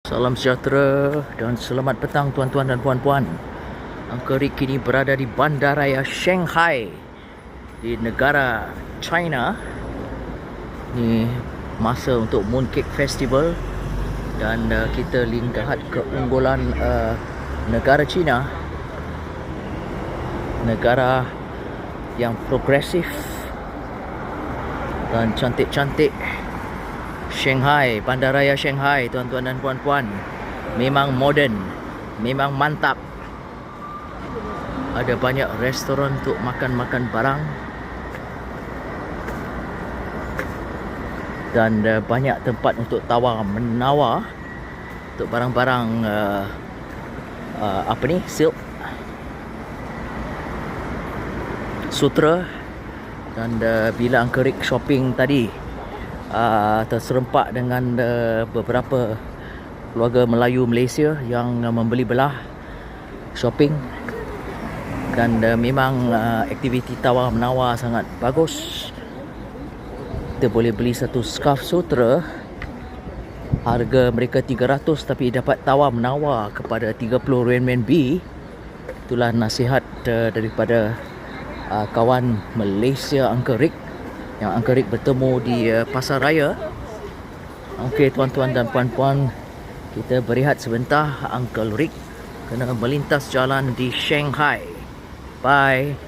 Salam sejahtera dan selamat petang tuan-tuan dan puan-puan. Uncle Rick kini berada di Bandaraya Shanghai di negara China. Ini masa untuk Mooncake Festival dan kita lihat keunggulan negara China, negara yang progresif dan cantik-cantik. Shanghai, Bandaraya Shanghai, tuan-tuan dan puan-puan, memang moden, memang mantap. Ada banyak restoran untuk makan-makan barang dan banyak tempat untuk tawar menawar untuk barang-barang silk, sutra. Dan bila Uncle Rick shopping tadi, terserempak dengan beberapa keluarga Melayu Malaysia yang membeli belah shopping. Dan memang aktiviti tawar menawar sangat bagus. Kita boleh beli satu scarf sutra, harga mereka 300 tapi dapat tawar menawar kepada 30 renminbi. Itulah nasihat daripada kawan Malaysia Uncle Rick, yang Uncle Rick bertemu di pasar raya. Okey tuan-tuan dan puan-puan, kita berehat sebentar. Uncle Rick kena melintas jalan di Shanghai. Bye.